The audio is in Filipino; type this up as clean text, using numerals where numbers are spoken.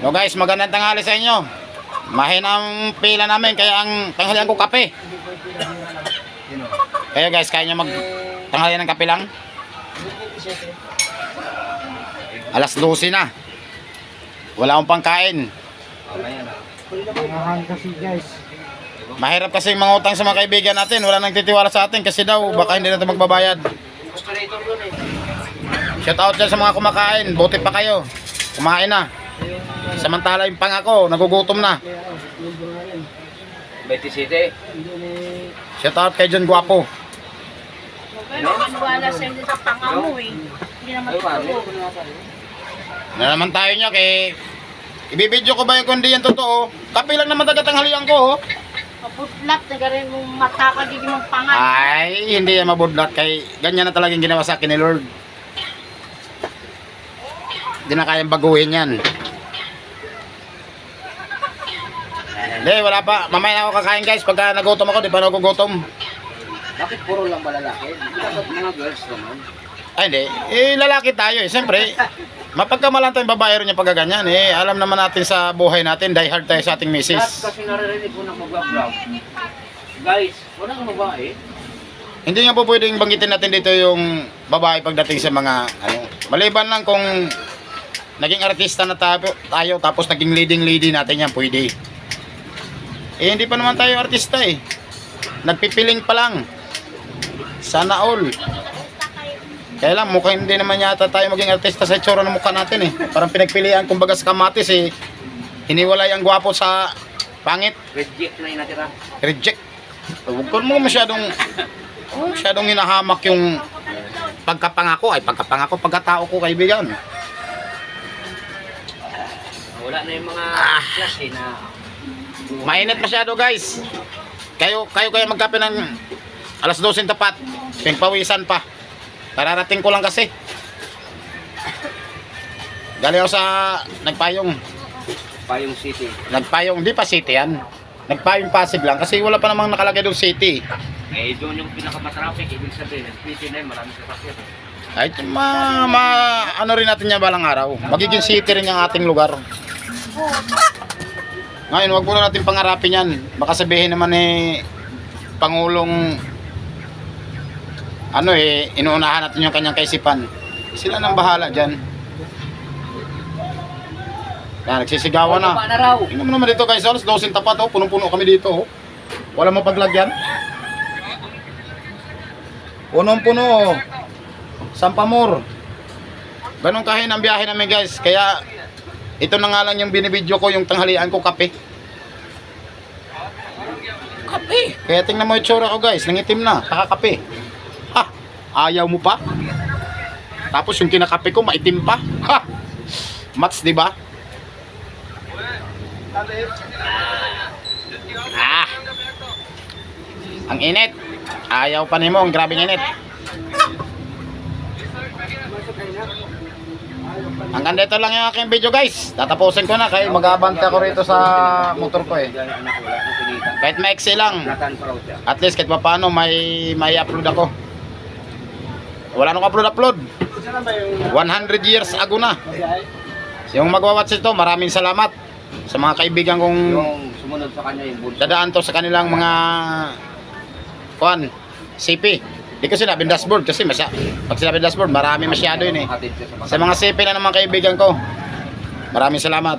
So guys, magandang tanghali sa inyo. Mahinang pila namin kaya ang tanghalian ko kape. Kaya guys, kaya nyo mag tanghalian ng kape lang. Alas 12 na. Wala akong pangkain. Mahirap kasi mangutang sa mga kaibigan natin. Wala nang titiwala sa atin kasi daw baka hindi natin magbabayad. Shout out dyan sa mga kumakain. Buti pa kayo. Kumain na. Samantala yung pangako, nagugutom na. 27. Shout out kay John Guapo. Wala sa inyo sa pangamo eh. Hindi naman totoo. Na naman tayo niya kay ibibidyo ko ba yung kundi yan totoo? Kape lang naman tagatanghalian ko. Maputlat na garin mong mata ka di mong pangan. Ay, hindi yan mabudlat kay ganyan na talagang ginawa sa akin ni Lord. Hindi na kayang baguhin yan. Hindi, wala pa. Mamaya na ako kakain guys. Pagka nagutom ako, di pa nagugutom. Bakit puro lang ba lalaki? Dapat mga girls naman. Ay, hindi. Eh, lalaki tayo eh. Siyempre, mapagkamalan tayong babae rin yung pagkaganyan eh. Alam naman natin sa buhay natin, die hard tayo sa ating Lahat misis. kasi naririnig ko na mag-vlog. Guys, walang babae. Hindi nga po pwedeng banggitin natin dito yung babae pagdating sa mga, ano, maliban lang kung naging artista na tayo tapos naging leading lady natin yan, pwede. Eh, hindi pa naman tayo artista eh. Nagpipiling pa lang. Sana all. Kaya lang, mukhang hindi naman yata tayo maging artista sa itsura ng mukha natin eh. Parang pinagpilian, kumbaga sa kamatis eh. Hiniwalay ang gwapo sa pangit. Reject na yung natira. Reject. Huwag ko mo masyadong hinahamak yung pagkapangako. Ay, pagkatao ko, kaibigan. Wala na yung mga klase na... Mainit masyado guys. Kayo magkape ng alas 12 tapat. Pingpawisan pa. Kararating ko lang kasi. Galing ako sa Nagpayong. Payong City. Nagpayong, di pa city yan. Nagpayong Pasig lang kasi wala pa namang nakalagay doon city. Eh, doon yung pinakamatraffic. Ibig sabihin, City na yun, maraming sasakyan. Ay, ano rin natin yan balang araw. Magiging city rin yung ating lugar. Ngayon, wag muna natin pangarapin yan. Baka sabihin naman Pangulong inuunahan natin yung kanyang kaisipan. Sila nang bahala dyan. Yan, nagsisigawan na. Baba na raw. Tingnan mo naman dito guys, alas 12 tapat, punong-puno kami dito. Wala mapaglagyan. Punong-puno. Sampamor. Ganun kahin ang biyahe namin guys. Kaya ito na nga lang yung binibidyo ko, yung tanghalian ko, kape. Kape. Kaya tingnan mo yung tsura ko guys, nangitim na, kakakape. Ha, ayaw mo pa? Tapos yung kinakape ko, maitim pa. Ha, mats diba? Ang init. Ayaw pa nimo, ang grabing init. Hanggang dito lang yung aking video guys. Tatapusin ko na kaya mag-abante ako rito sa motor ko eh. Kahit maiksi lang. At least kahit paano may upload ako. Wala nang upload. 100 years ago na. Yung magwawatch ito, maraming salamat sa mga kaibigan kong sumunod sa kanya yung bulsa. dadaan to sa kanilang mga CP. Di ko sinabing dashboard kasi pag sinabing dashboard marami masyado yun eh. Sa mga CP na ng mga kaibigan ko, maraming salamat.